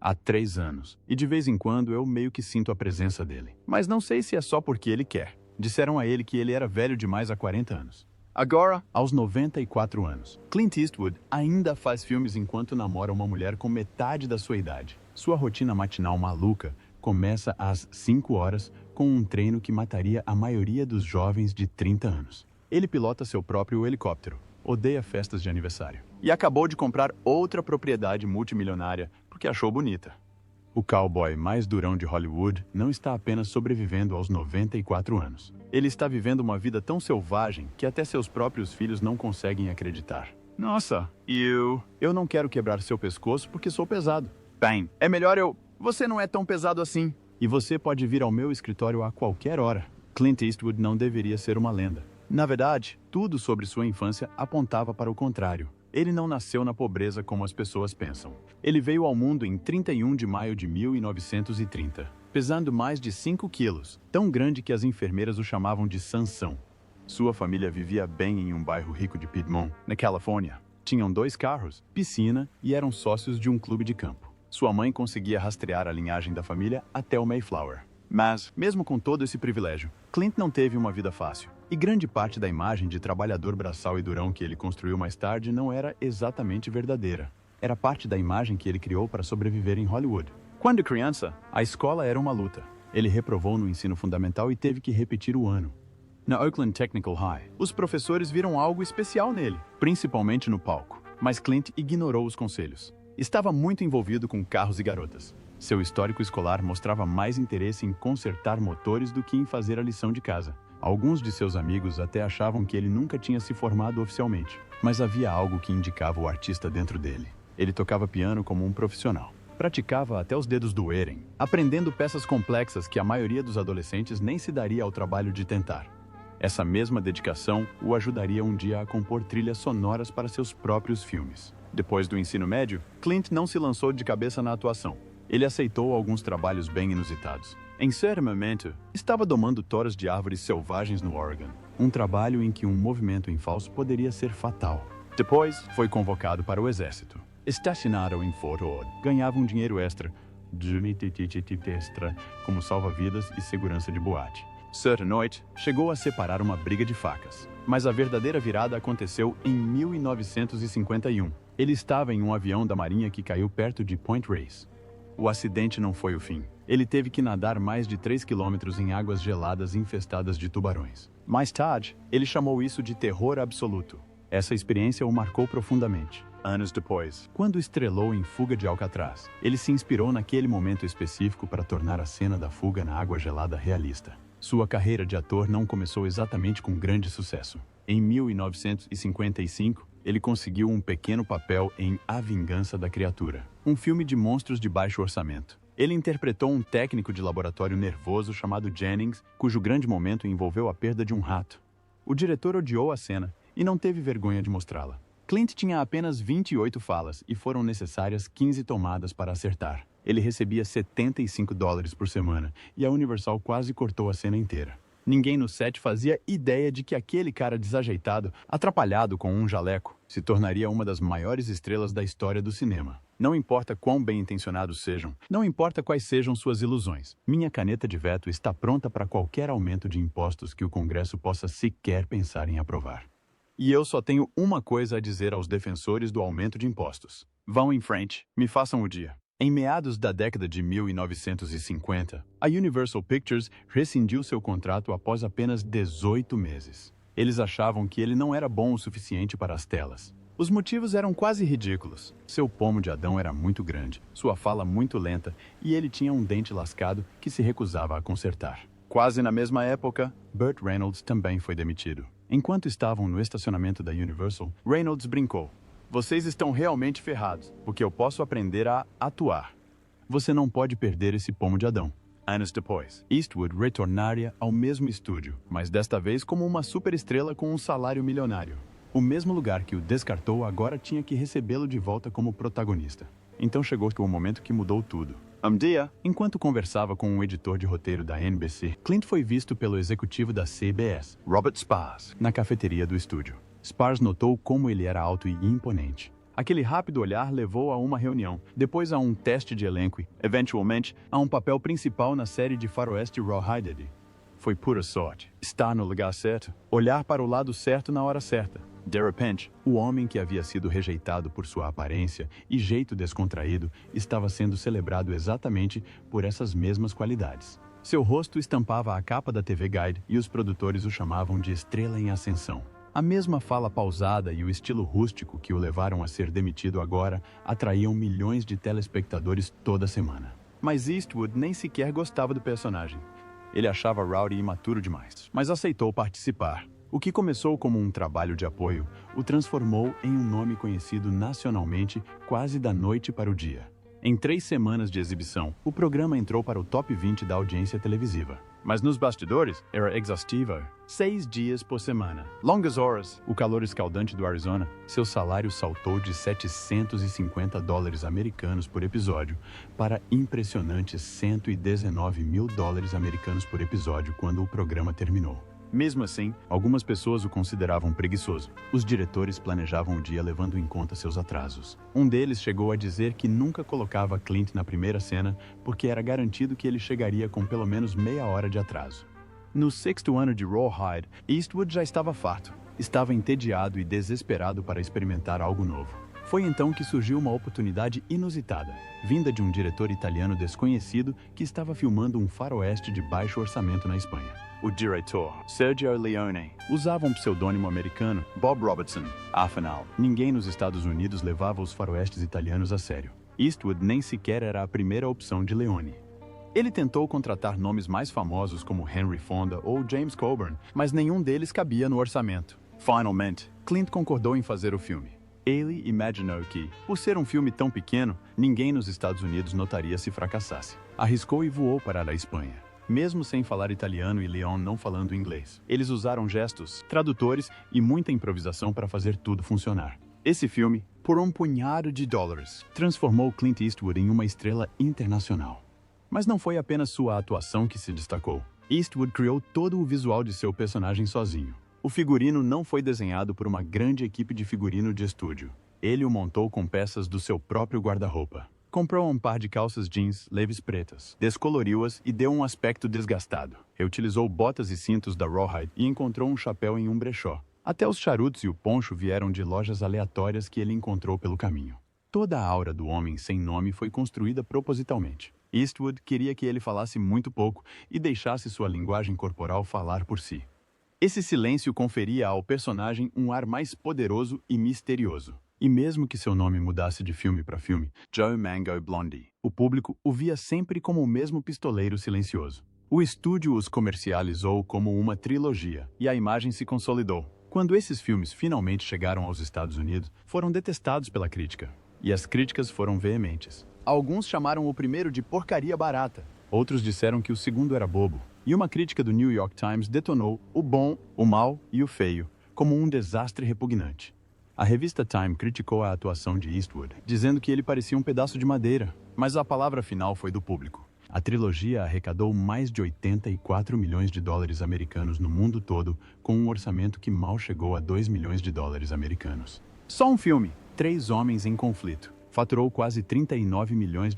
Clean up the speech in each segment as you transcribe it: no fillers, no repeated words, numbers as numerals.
há 3 anos, e de vez em quando eu meio que sinto a presença dele. Mas não sei se é só porque ele quer. Disseram a ele que ele era velho demais há 40 anos. Agora, aos 94 anos, Clint Eastwood ainda faz filmes enquanto namora uma mulher com metade da sua idade. Sua rotina matinal maluca começa às 5 horas com um treino que mataria a maioria dos jovens de 30 anos. Ele pilota seu próprio helicóptero, odeia festas de aniversário e acabou de comprar outra propriedade multimilionária porque achou bonita. O cowboy mais durão de Hollywood não está apenas sobrevivendo aos 94 anos. Ele está vivendo uma vida tão selvagem que até seus próprios filhos não conseguem acreditar. Nossa, eu não quero quebrar seu pescoço porque sou pesado. Bem, é melhor Você não é tão pesado assim. E você pode vir ao meu escritório a qualquer hora. Clint Eastwood não deveria ser uma lenda. Na verdade, tudo sobre sua infância apontava para o contrário. Ele não nasceu na pobreza como as pessoas pensam. Ele veio ao mundo em 31 de maio de 1930, pesando mais de 5 quilos, tão grande que as enfermeiras o chamavam de Sansão. Sua família vivia bem em um bairro rico de Piedmont, na Califórnia. Tinham 2 carros, piscina e eram sócios de um clube de campo. Sua mãe conseguia rastrear a linhagem da família até o Mayflower. Mas, mesmo com todo esse privilégio, Clint não teve uma vida fácil. E grande parte da imagem de trabalhador braçal e durão que ele construiu mais tarde não era exatamente verdadeira. Era parte da imagem que ele criou para sobreviver em Hollywood. Quando criança, a escola era uma luta. Ele reprovou no ensino fundamental e teve que repetir o ano. Na Oakland Technical High, os professores viram algo especial nele, principalmente no palco. Mas Clint ignorou os conselhos. Estava muito envolvido com carros e garotas. Seu histórico escolar mostrava mais interesse em consertar motores do que em fazer a lição de casa. Alguns de seus amigos até achavam que ele nunca tinha se formado oficialmente, mas havia algo que indicava o artista dentro dele. Ele tocava piano como um profissional. Praticava até os dedos doerem, aprendendo peças complexas que a maioria dos adolescentes nem se daria ao trabalho de tentar. Essa mesma dedicação o ajudaria um dia a compor trilhas sonoras para seus próprios filmes. Depois do ensino médio, Clint não se lançou de cabeça na atuação. Ele aceitou alguns trabalhos bem inusitados. Em certo momento, estava domando toras de árvores selvagens no Oregon, um trabalho em que um movimento em falso poderia ser fatal. Depois, foi convocado para o exército. Estacionado em Fort Ord, ganhava um dinheiro extra, como salva-vidas e segurança de boate. Certa noite, chegou a separar uma briga de facas. Mas a verdadeira virada aconteceu em 1951. Ele estava em um avião da Marinha que caiu perto de Point Reyes. O acidente não foi o fim. Ele teve que nadar mais de 3 quilômetros em águas geladas infestadas de tubarões. Mais tarde, ele chamou isso de terror absoluto. Essa experiência o marcou profundamente. Anos depois, quando estrelou em Fuga de Alcatraz, ele se inspirou naquele momento específico para tornar a cena da fuga na água gelada realista. Sua carreira de ator não começou exatamente com grande sucesso. Em 1955, ele conseguiu um pequeno papel em A Vingança da Criatura, um filme de monstros de baixo orçamento. Ele interpretou um técnico de laboratório nervoso chamado Jennings, cujo grande momento envolveu a perda de um rato. O diretor odiou a cena e não teve vergonha de mostrá-la. Clint tinha apenas 28 falas e foram necessárias 15 tomadas para acertar. Ele recebia $75 por semana e a Universal quase cortou a cena inteira. Ninguém no set fazia ideia de que aquele cara desajeitado, atrapalhado com um jaleco, se tornaria uma das maiores estrelas da história do cinema. Não importa quão bem-intencionados sejam, não importa quais sejam suas ilusões, minha caneta de veto está pronta para qualquer aumento de impostos que o Congresso possa sequer pensar em aprovar. E eu só tenho uma coisa a dizer aos defensores do aumento de impostos. Vão em frente, me façam o dia. Em meados da década de 1950, a Universal Pictures rescindiu seu contrato após apenas 18 meses. Eles achavam que ele não era bom o suficiente para as telas. Os motivos eram quase ridículos. Seu pomo de Adão era muito grande, sua fala muito lenta e ele tinha um dente lascado que se recusava a consertar. Quase na mesma época, Burt Reynolds também foi demitido. Enquanto estavam no estacionamento da Universal, Reynolds brincou. Vocês estão realmente ferrados, porque eu posso aprender a atuar. Você não pode perder esse pomo de Adão. Anos depois, Eastwood retornaria ao mesmo estúdio, mas desta vez como uma superestrela com um salário milionário. O mesmo lugar que o descartou agora tinha que recebê-lo de volta como protagonista. Então chegou o momento que mudou tudo. Um dia, enquanto conversava com um editor de roteiro da NBC, Clint foi visto pelo executivo da CBS, Robert Spars, na cafeteria do estúdio. Spars notou como ele era alto e imponente. Aquele rápido olhar levou a uma reunião, depois a um teste de elenco e, eventualmente, a um papel principal na série de faroeste Rawhide. Foi pura sorte. Estar no lugar certo, olhar para o lado certo na hora certa. De repente, o homem que havia sido rejeitado por sua aparência e jeito descontraído estava sendo celebrado exatamente por essas mesmas qualidades. Seu rosto estampava a capa da TV Guide e os produtores o chamavam de estrela em ascensão. A mesma fala pausada e o estilo rústico que o levaram a ser demitido agora atraíam milhões de telespectadores toda semana. Mas Eastwood nem sequer gostava do personagem. Ele achava Rowdy imaturo demais, mas aceitou participar. O que começou como um trabalho de apoio o transformou em um nome conhecido nacionalmente quase da noite para o dia. Em 3 semanas de exibição, o programa entrou para o top 20 da audiência televisiva. Mas nos bastidores, era exaustiva. 6 dias por semana. Longas horas. O calor escaldante do Arizona. Seu salário saltou de $750 americanos por episódio para impressionantes $119 mil americanos por episódio quando o programa terminou. Mesmo assim, algumas pessoas o consideravam preguiçoso. Os diretores planejavam o dia levando em conta seus atrasos. Um deles chegou a dizer que nunca colocava Clint na primeira cena porque era garantido que ele chegaria com pelo menos meia hora de atraso. No 6º ano de Rawhide, Eastwood já estava farto. Estava entediado e desesperado para experimentar algo novo. Foi então que surgiu uma oportunidade inusitada, vinda de um diretor italiano desconhecido que estava filmando um faroeste de baixo orçamento na Espanha. O diretor, Sergio Leone, usava um pseudônimo americano, Bob Robertson. Afinal, ninguém nos Estados Unidos levava os faroestes italianos a sério. Eastwood nem sequer era a primeira opção de Leone. Ele tentou contratar nomes mais famosos como Henry Fonda ou James Coburn, mas nenhum deles cabia no orçamento. Finalmente, Clint concordou em fazer o filme. Ele imaginou que, por ser um filme tão pequeno, ninguém nos Estados Unidos notaria se fracassasse. Arriscou e voou para a Espanha. Mesmo sem falar italiano e Leon não falando inglês. Eles usaram gestos, tradutores e muita improvisação para fazer tudo funcionar. Esse filme, por um punhado de dólares, transformou Clint Eastwood em uma estrela internacional. Mas não foi apenas sua atuação que se destacou. Eastwood criou todo o visual de seu personagem sozinho. O figurino não foi desenhado por uma grande equipe de figurino de estúdio. Ele o montou com peças do seu próprio guarda-roupa. Comprou um par de calças jeans leves pretas, descoloriu-as e deu um aspecto desgastado. Reutilizou botas e cintos da Rawhide e encontrou um chapéu em um brechó. Até os charutos e o poncho vieram de lojas aleatórias que ele encontrou pelo caminho. Toda a aura do homem sem nome foi construída propositalmente. Eastwood queria que ele falasse muito pouco e deixasse sua linguagem corporal falar por si. Esse silêncio conferia ao personagem um ar mais poderoso e misterioso. E mesmo que seu nome mudasse de filme para filme, Joe Mango Blondie, o público o via sempre como o mesmo pistoleiro silencioso. O estúdio os comercializou como uma trilogia, e a imagem se consolidou. Quando esses filmes finalmente chegaram aos Estados Unidos, foram detestados pela crítica. E as críticas foram veementes. Alguns chamaram o primeiro de porcaria barata. Outros disseram que o segundo era bobo. E uma crítica do New York Times detonou o bom, o mau e o feio como um desastre repugnante. A revista Time criticou a atuação de Eastwood, dizendo que ele parecia um pedaço de madeira, mas a palavra final foi do público. A trilogia arrecadou mais de $84 milhões americanos no mundo todo, com um orçamento que mal chegou a $2 milhões americanos. Só um filme, 3 homens em conflito, faturou quase $39 milhões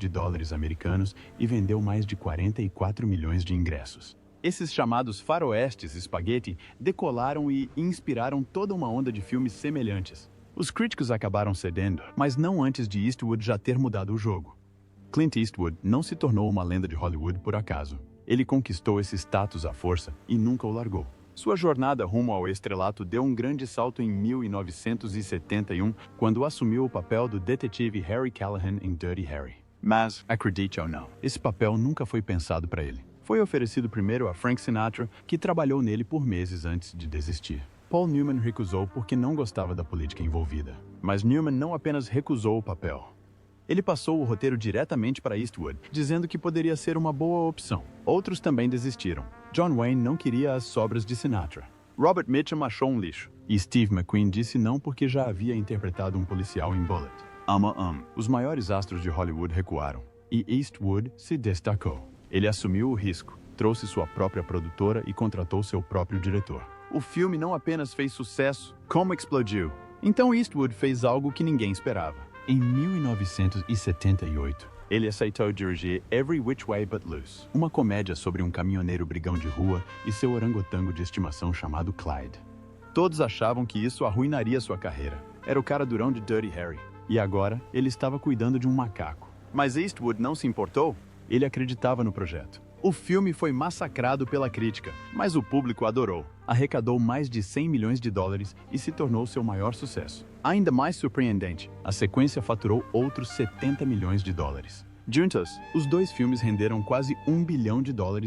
americanos e vendeu mais de 44 milhões de ingressos. Esses chamados faroestes spaghetti decolaram e inspiraram toda uma onda de filmes semelhantes. Os críticos acabaram cedendo, mas não antes de Eastwood já ter mudado o jogo. Clint Eastwood não se tornou uma lenda de Hollywood por acaso. Ele conquistou esse status à força e nunca o largou. Sua jornada rumo ao estrelato deu um grande salto em 1971, quando assumiu o papel do detetive Harry Callahan em Dirty Harry. Mas, acredite ou não, esse papel nunca foi pensado para ele. Foi oferecido primeiro a Frank Sinatra, que trabalhou nele por meses antes de desistir. Paul Newman recusou porque não gostava da política envolvida. Mas Newman não apenas recusou o papel. Ele passou o roteiro diretamente para Eastwood, dizendo que poderia ser uma boa opção. Outros também desistiram. John Wayne não queria as sobras de Sinatra. Robert Mitchum achou um lixo. E Steve McQueen disse não porque já havia interpretado um policial em Bullitt. Os maiores astros de Hollywood recuaram. E Eastwood se destacou. Ele assumiu o risco, trouxe sua própria produtora e contratou seu próprio diretor. O filme não apenas fez sucesso, como explodiu. Então Eastwood fez algo que ninguém esperava. Em 1978, ele aceitou dirigir Every Which Way But Loose, uma comédia sobre um caminhoneiro brigão de rua e seu orangotango de estimação chamado Clyde. Todos achavam que isso arruinaria sua carreira. Era o cara durão de Dirty Harry. E agora, ele estava cuidando de um macaco. Mas Eastwood não se importou. Ele acreditava no projeto. O filme foi massacrado pela crítica, mas o público adorou. Arrecadou mais de 100 milhões de dólares e se tornou seu maior sucesso. Ainda mais surpreendente, a sequência faturou outros 70 milhões de dólares. Juntos, os dois filmes renderam quase $1 bilhão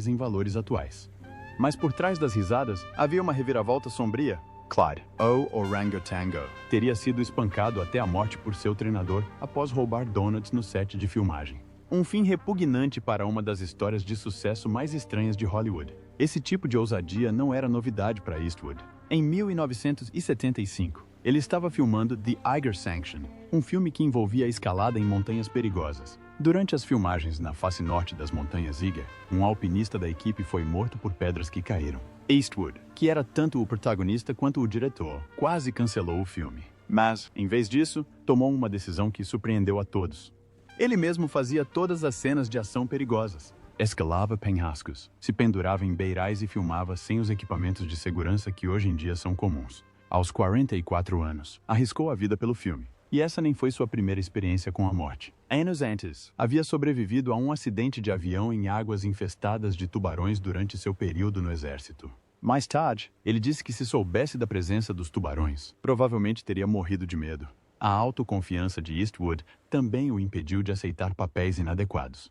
em valores atuais. Mas por trás das risadas, havia uma reviravolta sombria. Clyde, o Orangotango, teria sido espancado até a morte por seu treinador após roubar donuts no set de filmagem. Um fim repugnante para uma das histórias de sucesso mais estranhas de Hollywood. Esse tipo de ousadia não era novidade para Eastwood. Em 1975, ele estava filmando The Eiger Sanction, um filme que envolvia a escalada em montanhas perigosas. Durante as filmagens na face norte das montanhas Eiger, um alpinista da equipe foi morto por pedras que caíram. Eastwood, que era tanto o protagonista quanto o diretor, quase cancelou o filme. Mas, em vez disso, tomou uma decisão que surpreendeu a todos. Ele mesmo fazia todas as cenas de ação perigosas. Escalava penhascos, se pendurava em beirais e filmava sem os equipamentos de segurança que hoje em dia são comuns. Aos 44 anos, arriscou a vida pelo filme. E essa nem foi sua primeira experiência com a morte. Anos antes, havia sobrevivido a um acidente de avião em águas infestadas de tubarões durante seu período no exército. Mais tarde, ele disse que se soubesse da presença dos tubarões, provavelmente teria morrido de medo. A autoconfiança de Eastwood também o impediu de aceitar papéis inadequados.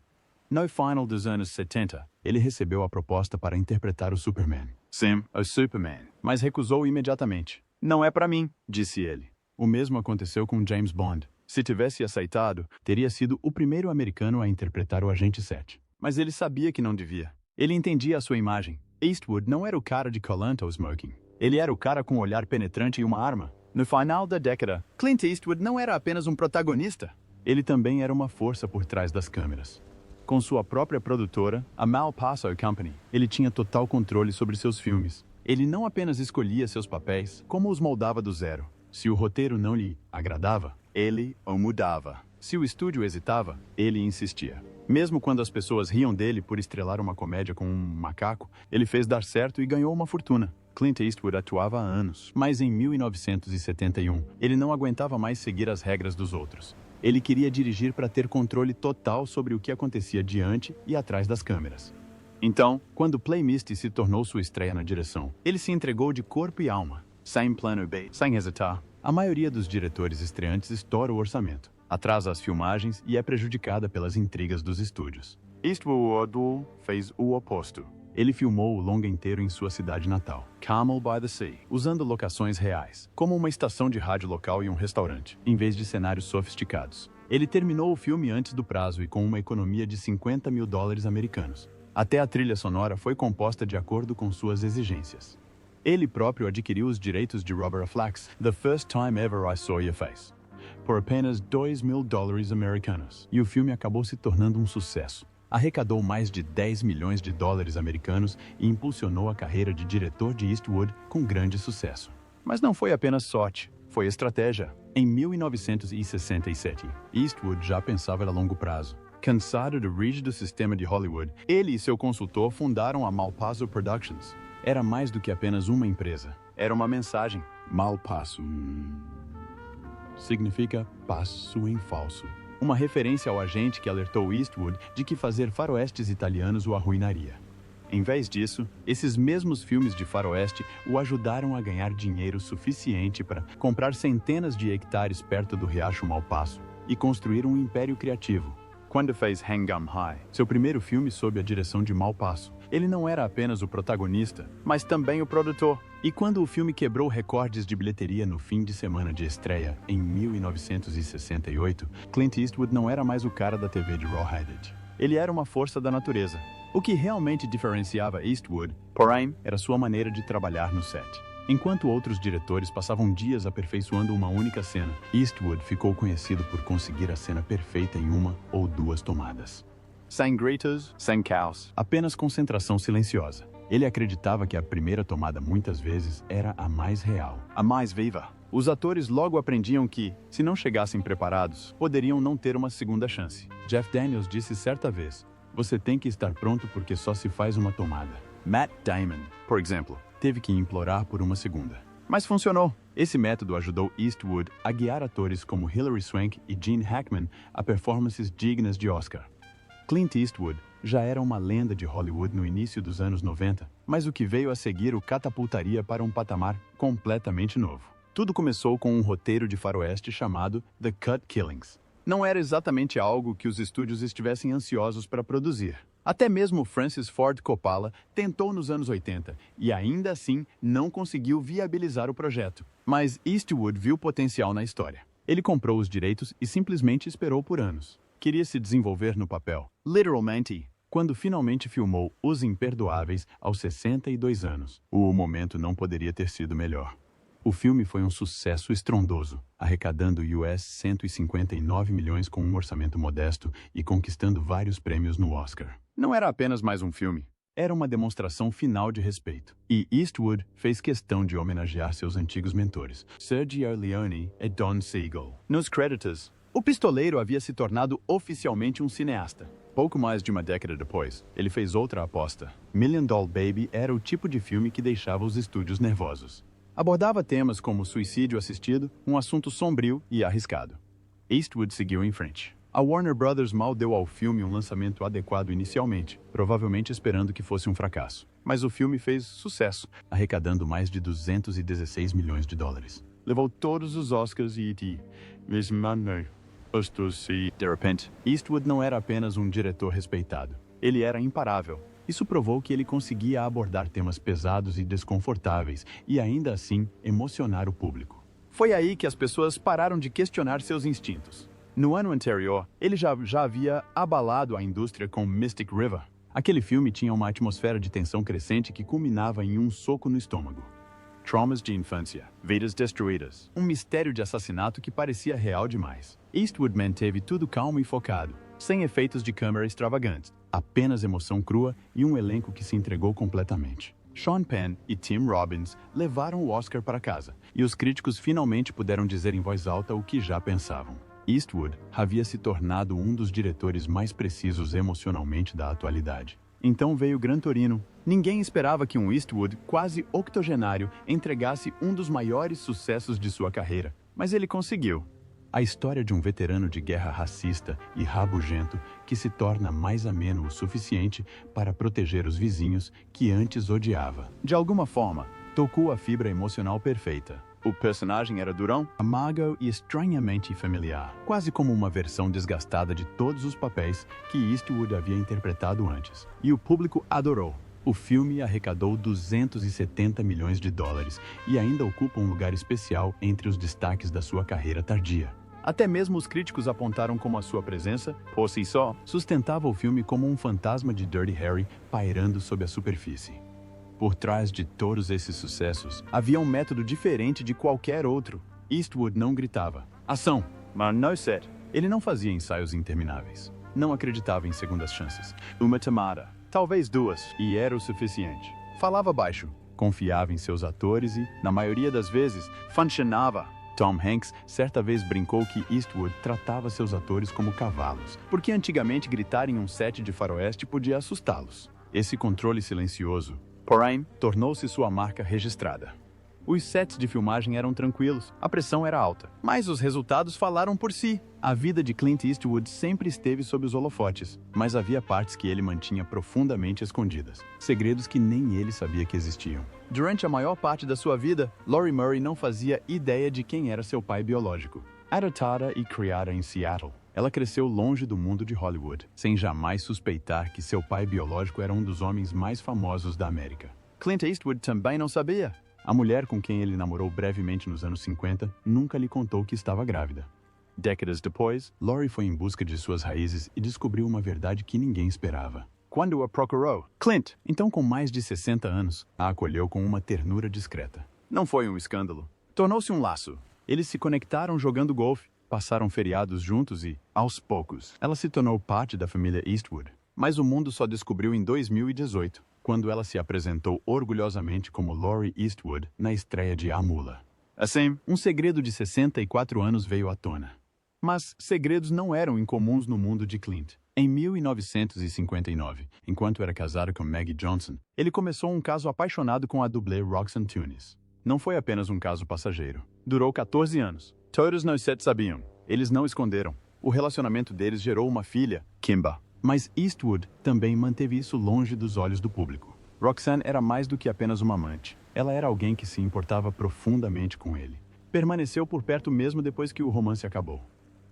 No final dos anos 70, ele recebeu a proposta para interpretar o Superman. Sim, o Superman, mas recusou imediatamente. Não é para mim, disse ele. O mesmo aconteceu com James Bond. Se tivesse aceitado, teria sido o primeiro americano a interpretar o Agente 7. Mas ele sabia que não devia. Ele entendia a sua imagem. Eastwood não era o cara de collant ou smoking. Ele era o cara com um olhar penetrante e uma arma. No final da década, Clint Eastwood não era apenas um protagonista. Ele também era uma força por trás das câmeras. Com sua própria produtora, a Malpaso Company, ele tinha total controle sobre seus filmes. Ele não apenas escolhia seus papéis, como os moldava do zero. Se o roteiro não lhe agradava, ele o mudava. Se o estúdio hesitava, ele insistia. Mesmo quando as pessoas riam dele por estrelar uma comédia com um macaco, ele fez dar certo e ganhou uma fortuna. Clint Eastwood atuava há anos, mas em 1971, ele não aguentava mais seguir as regras dos outros. Ele queria dirigir para ter controle total sobre o que acontecia diante e atrás das câmeras. Então, quando Play Misty se tornou sua estreia na direção, ele se entregou de corpo e alma, sem plano B, sem hesitar. A maioria dos diretores estreantes estoura o orçamento, atrasa as filmagens e é prejudicada pelas intrigas dos estúdios. Eastwood fez o oposto. Ele filmou o longa inteiro em sua cidade natal, Carmel by the Sea, usando locações reais, como uma estação de rádio local e um restaurante, em vez de cenários sofisticados. Ele terminou o filme antes do prazo e com uma economia de $50 mil americanos. Até a trilha sonora foi composta de acordo com suas exigências. Ele próprio adquiriu os direitos de Robert Flax, The First Time Ever I Saw Your Face, por apenas $2 mil americanos, e o filme acabou se tornando um sucesso. Arrecadou mais de $10 milhões americanos e impulsionou a carreira de diretor de Eastwood com grande sucesso. Mas não foi apenas sorte, foi estratégia. Em 1967, Eastwood já pensava a longo prazo. Cansado do rígido sistema de Hollywood, ele e seu consultor fundaram a Malpaso Productions. Era mais do que apenas uma empresa. Era uma mensagem. Malpaso significa passo em falso. Uma referência ao agente que alertou Eastwood de que fazer faroestes italianos o arruinaria. Em vez disso, esses mesmos filmes de faroeste o ajudaram a ganhar dinheiro suficiente para comprar centenas de hectares perto do riacho Malpaso e construir um império criativo. Quando fez Hang 'em High, seu primeiro filme sob a direção de Malpaso, ele não era apenas o protagonista, mas também o produtor. E quando o filme quebrou recordes de bilheteria no fim de semana de estreia, em 1968, Clint Eastwood não era mais o cara da TV de Rawhide. Ele era uma força da natureza. O que realmente diferenciava Eastwood, porém, era sua maneira de trabalhar no set. Enquanto outros diretores passavam dias aperfeiçoando uma única cena, Eastwood ficou conhecido por conseguir a cena perfeita em uma ou duas tomadas. Sem gritos, sem caos, apenas concentração silenciosa. Ele acreditava que a primeira tomada muitas vezes era a mais real, a mais viva. Os atores logo aprendiam que, se não chegassem preparados, poderiam não ter uma segunda chance. Jeff Daniels disse certa vez: "Você tem que estar pronto porque só se faz uma tomada." Matt Damon, por exemplo, teve que implorar por uma segunda. Mas funcionou. Esse método ajudou Eastwood a guiar atores como Hilary Swank e Gene Hackman a performances dignas de Oscar. Clint Eastwood já era uma lenda de Hollywood no início dos anos 90, mas o que veio a seguir o catapultaria para um patamar completamente novo. Tudo começou com um roteiro de faroeste chamado The Cut Killings. Não era exatamente algo que os estúdios estivessem ansiosos para produzir. Até mesmo Francis Ford Coppola tentou nos anos 80 e ainda assim não conseguiu viabilizar o projeto. Mas Eastwood viu potencial na história. Ele comprou os direitos e simplesmente esperou por anos. Queria se desenvolver no papel, literalmente, quando finalmente filmou Os Imperdoáveis aos 62 anos. O momento não poderia ter sido melhor. O filme foi um sucesso estrondoso, arrecadando US 159 milhões com um orçamento modesto e conquistando vários prêmios no Oscar. Não era apenas mais um filme, era uma demonstração final de respeito. E Eastwood fez questão de homenagear seus antigos mentores, Sergio Leone e Don Siegel. Nos créditos, o pistoleiro havia se tornado oficialmente um cineasta. Pouco mais de uma década depois, ele fez outra aposta. Million Dollar Baby era o tipo de filme que deixava os estúdios nervosos. Abordava temas como suicídio assistido, um assunto sombrio e arriscado. Eastwood seguiu em frente. A Warner Brothers mal deu ao filme um lançamento adequado inicialmente, provavelmente esperando que fosse um fracasso. Mas o filme fez sucesso, arrecadando mais de 216 milhões de dólares. Levou todos os Oscars e E.T. De repente, Eastwood não era apenas um diretor respeitado. Ele era imparável. Isso provou que ele conseguia abordar temas pesados e desconfortáveis e ainda assim emocionar o público. Foi aí que as pessoas pararam de questionar seus instintos. No ano anterior, ele já havia abalado a indústria com Mystic River. Aquele filme tinha uma atmosfera de tensão crescente que culminava em um soco no estômago. Traumas de infância, vidas destruídas, um mistério de assassinato que parecia real demais. Eastwood manteve tudo calmo e focado, sem efeitos de câmera extravagantes, apenas emoção crua e um elenco que se entregou completamente. Sean Penn e Tim Robbins levaram o Oscar para casa, e os críticos finalmente puderam dizer em voz alta o que já pensavam. Eastwood havia se tornado um dos diretores mais precisos emocionalmente da atualidade. Então veio Gran Torino. Ninguém esperava que um Eastwood quase octogenário entregasse um dos maiores sucessos de sua carreira, mas ele conseguiu. A história de um veterano de guerra racista e rabugento que se torna mais ameno o suficiente para proteger os vizinhos que antes odiava. De alguma forma, tocou a fibra emocional perfeita. O personagem era durão, amável e estranhamente familiar, quase como uma versão desgastada de todos os papéis que Eastwood havia interpretado antes. E o público adorou. O filme arrecadou 270 milhões de dólares e ainda ocupa um lugar especial entre os destaques da sua carreira tardia. Até mesmo os críticos apontaram como a sua presença, por si só, sustentava o filme como um fantasma de Dirty Harry pairando sob a superfície. Por trás de todos esses sucessos, havia um método diferente de qualquer outro. Eastwood não gritava "ação", mas no set. Ele não fazia ensaios intermináveis. Não acreditava em segundas chances. Uma tomada, talvez duas, e era o suficiente. Falava baixo, confiava em seus atores e, na maioria das vezes, funcionava. Tom Hanks certa vez brincou que Eastwood tratava seus atores como cavalos, porque antigamente gritar em um set de faroeste podia assustá-los. Esse controle silencioso, porém, tornou-se sua marca registrada. Os sets de filmagem eram tranquilos, a pressão era alta, mas os resultados falaram por si. A vida de Clint Eastwood sempre esteve sob os holofotes, mas havia partes que ele mantinha profundamente escondidas, segredos que nem ele sabia que existiam. Durante a maior parte da sua vida, Laurie Murray não fazia ideia de quem era seu pai biológico. Adotada e criada em Seattle, ela cresceu longe do mundo de Hollywood, sem jamais suspeitar que seu pai biológico era um dos homens mais famosos da América. Clint Eastwood também não sabia. A mulher com quem ele namorou brevemente nos anos 50 nunca lhe contou que estava grávida. Décadas depois, Laurie foi em busca de suas raízes e descobriu uma verdade que ninguém esperava. Quando a procurou, Clint, então com mais de 60 anos, a acolheu com uma ternura discreta. Não foi um escândalo. Tornou-se um laço. Eles se conectaram jogando golfe, passaram feriados juntos e, aos poucos, ela se tornou parte da família Eastwood. Mas o mundo só descobriu em 2018, quando ela se apresentou orgulhosamente como Laurie Eastwood na estreia de A Mula. Assim, um segredo de 64 anos veio à tona. Mas segredos não eram incomuns no mundo de Clint. Em 1959, enquanto era casado com Maggie Johnson, ele começou um caso apaixonado com a dublê Roxanne Tunis. Não foi apenas um caso passageiro. Durou 14 anos. Todos nos sets sabiam. Eles não esconderam. O relacionamento deles gerou uma filha, Kimba. Mas Eastwood também manteve isso longe dos olhos do público. Roxanne era mais do que apenas uma amante. Ela era alguém que se importava profundamente com ele. Permaneceu por perto mesmo depois que o romance acabou.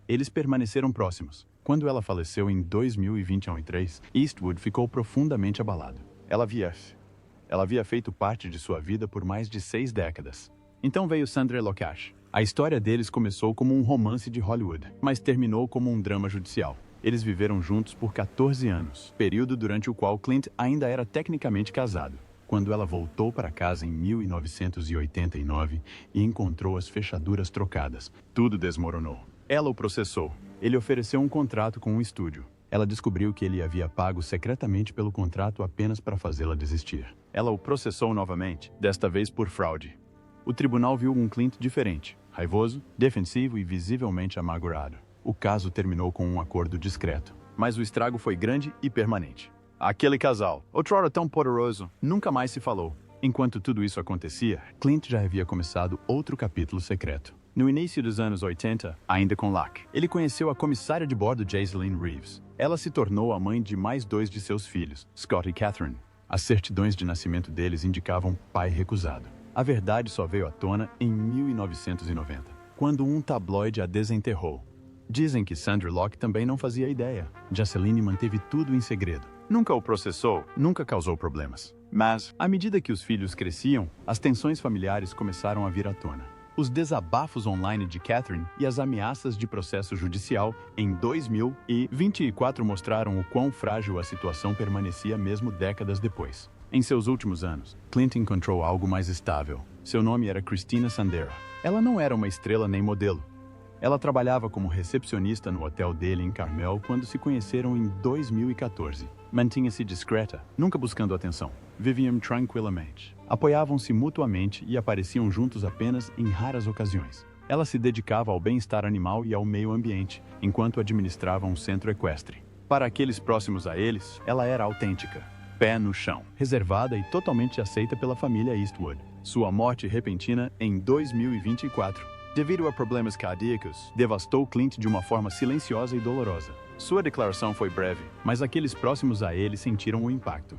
Eles permaneceram próximos. Quando ela faleceu em 2023, Eastwood ficou profundamente abalado. Ela havia feito parte de sua vida por mais de 6 décadas. Então veio Sandra Locash. A história deles começou como um romance de Hollywood, mas terminou como um drama judicial. Eles viveram juntos por 14 anos, período durante o qual Clint ainda era tecnicamente casado. Quando ela voltou para casa em 1989 e encontrou as fechaduras trocadas, tudo desmoronou. Ela o processou. Ele ofereceu um contrato com um estúdio. Ela descobriu que ele havia pago secretamente pelo contrato apenas para fazê-la desistir. Ela o processou novamente, desta vez por fraude. O tribunal viu um Clint diferente, raivoso, defensivo e visivelmente amargurado. O caso terminou com um acordo discreto, mas o estrago foi grande e permanente. Aquele casal, outrora tão poderoso, nunca mais se falou. Enquanto tudo isso acontecia, Clint já havia começado outro capítulo secreto. No início dos anos 80, ainda com Locke, ele conheceu a comissária de bordo Jaiseline Reeves. Ela se tornou a mãe de mais 2 de seus filhos, Scott e Catherine. As certidões de nascimento deles indicavam pai recusado. A verdade só veio à tona em 1990, quando um tabloide a desenterrou. Dizem que Sandra Locke também não fazia ideia. Jaiseline manteve tudo em segredo. Nunca o processou, nunca causou problemas. Mas, à medida que os filhos cresciam, as tensões familiares começaram a vir à tona. Os desabafos online de Catherine e as ameaças de processo judicial em 2024 mostraram o quão frágil a situação permanecia mesmo décadas depois. Em seus últimos anos, Clint encontrou algo mais estável. Seu nome era Christina Sandera. Ela não era uma estrela nem modelo. Ela trabalhava como recepcionista no hotel dele em Carmel quando se conheceram em 2014. Mantinha-se discreta, nunca buscando atenção. Viviam tranquilamente. Apoiavam-se mutuamente e apareciam juntos apenas em raras ocasiões. Ela se dedicava ao bem-estar animal e ao meio ambiente, enquanto administrava um centro equestre. Para aqueles próximos a eles, ela era autêntica, pé no chão, reservada e totalmente aceita pela família Eastwood. Sua morte repentina em 2024, devido a problemas cardíacos, devastou Clint de uma forma silenciosa e dolorosa. Sua declaração foi breve, mas aqueles próximos a ele sentiram o impacto.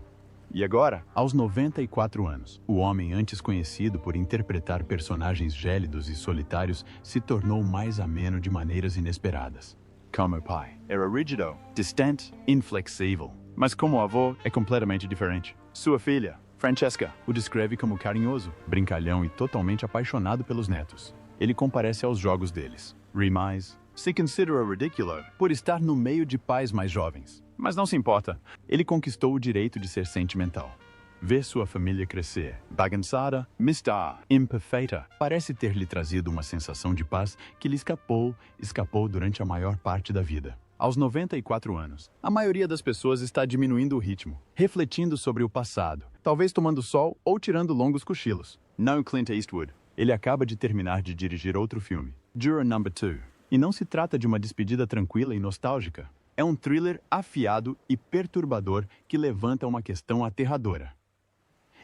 E agora, aos 94 anos, o homem antes conhecido por interpretar personagens gélidos e solitários se tornou mais ameno de maneiras inesperadas. Como pai, era rígido, distante, inflexível. Mas como avô, é completamente diferente. Sua filha, Francesca, o descreve como carinhoso, brincalhão e totalmente apaixonado pelos netos. Ele comparece aos jogos deles. Ri mais, se considera ridículo por estar no meio de pais mais jovens. Mas não se importa, ele conquistou o direito de ser sentimental. Ver sua família crescer, bagunçada, mista, imperfeita, parece ter lhe trazido uma sensação de paz que lhe escapou durante a maior parte da vida. Aos 94 anos, a maioria das pessoas está diminuindo o ritmo, refletindo sobre o passado, talvez tomando sol ou tirando longos cochilos. Não Clint Eastwood. Ele acaba de terminar de dirigir outro filme, Juror No. 2. E não se trata de uma despedida tranquila e nostálgica. É um thriller afiado e perturbador que levanta uma questão aterradora.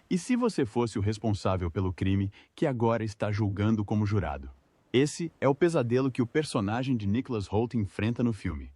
E se você fosse o responsável pelo crime que agora está julgando como jurado? Esse é o pesadelo que o personagem de Nicholas Hoult enfrenta no filme.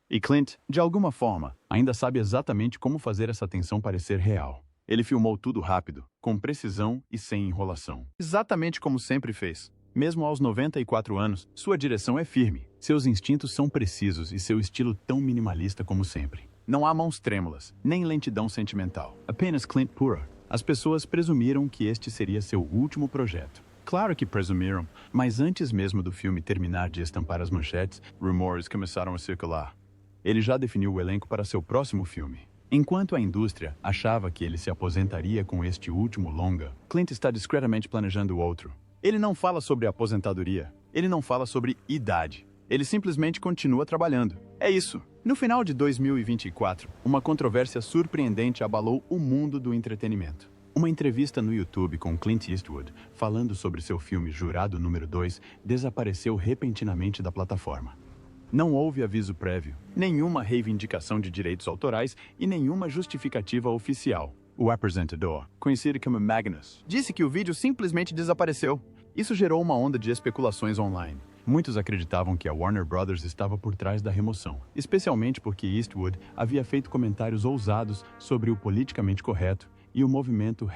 E Clint, de alguma forma, ainda sabe exatamente como fazer essa tensão parecer real. Ele filmou tudo rápido, com precisão e sem enrolação. Exatamente como sempre fez. Mesmo aos 94 anos, sua direção é firme, seus instintos são precisos e seu estilo tão minimalista como sempre. Não há mãos trêmulas, nem lentidão sentimental. Apenas Clint pura. As pessoas presumiram que este seria seu último projeto. Claro que presumiram, mas antes mesmo do filme terminar de estampar as manchetes, rumores começaram a circular. Ele já definiu o elenco para seu próximo filme. Enquanto a indústria achava que ele se aposentaria com este último longa, Clint está discretamente planejando outro. Ele não fala sobre aposentadoria, ele não fala sobre idade, ele simplesmente continua trabalhando. É isso. No final de 2024, uma controvérsia surpreendente abalou o mundo do entretenimento. Uma entrevista no YouTube com Clint Eastwood, falando sobre seu filme Jurado número 2, desapareceu repentinamente da plataforma. Não houve aviso prévio, nenhuma reivindicação de direitos autorais e nenhuma justificativa oficial. O apresentador, conhecido como Magnus, disse que o vídeo simplesmente desapareceu. Isso gerou uma onda de especulações online. Muitos acreditavam que a Warner Brothers estava por trás da remoção, especialmente porque Eastwood havia feito comentários ousados sobre o politicamente correto e o movimento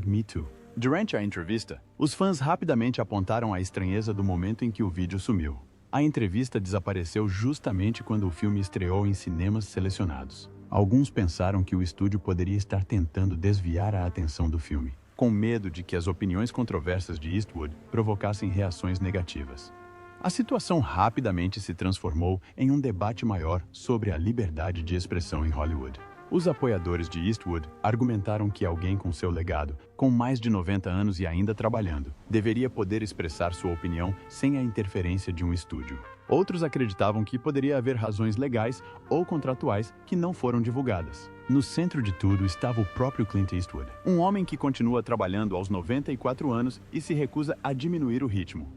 #MeToo. Durante a entrevista, os fãs rapidamente apontaram a estranheza do momento em que o vídeo sumiu. A entrevista desapareceu justamente quando o filme estreou em cinemas selecionados. Alguns pensaram que o estúdio poderia estar tentando desviar a atenção do filme, com medo de que as opiniões controversas de Eastwood provocassem reações negativas. A situação rapidamente se transformou em um debate maior sobre a liberdade de expressão em Hollywood. Os apoiadores de Eastwood argumentaram que alguém com seu legado, com mais de 90 anos e ainda trabalhando, deveria poder expressar sua opinião sem a interferência de um estúdio. Outros acreditavam que poderia haver razões legais ou contratuais que não foram divulgadas. No centro de tudo estava o próprio Clint Eastwood, um homem que continua trabalhando aos 94 anos e se recusa a diminuir o ritmo.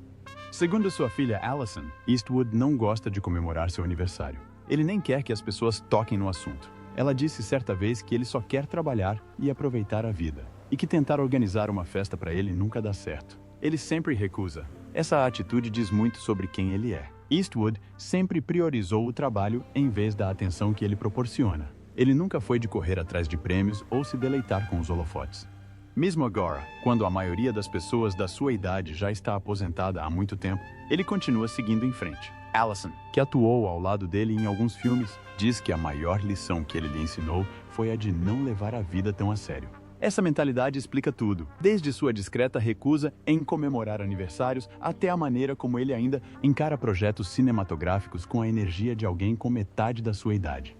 Segundo sua filha Allison, Eastwood não gosta de comemorar seu aniversário. Ele nem quer que as pessoas toquem no assunto. Ela disse certa vez que ele só quer trabalhar e aproveitar a vida, e que tentar organizar uma festa para ele nunca dá certo. Ele sempre recusa. Essa atitude diz muito sobre quem ele é. Eastwood sempre priorizou o trabalho em vez da atenção que ele proporciona. Ele nunca foi de correr atrás de prêmios ou se deleitar com os holofotes. Mesmo agora, quando a maioria das pessoas da sua idade já está aposentada há muito tempo, ele continua seguindo em frente. Allison, que atuou ao lado dele em alguns filmes, diz que a maior lição que ele lhe ensinou foi a de não levar a vida tão a sério. Essa mentalidade explica tudo, desde sua discreta recusa em comemorar aniversários até a maneira como ele ainda encara projetos cinematográficos com a energia de alguém com metade da sua idade.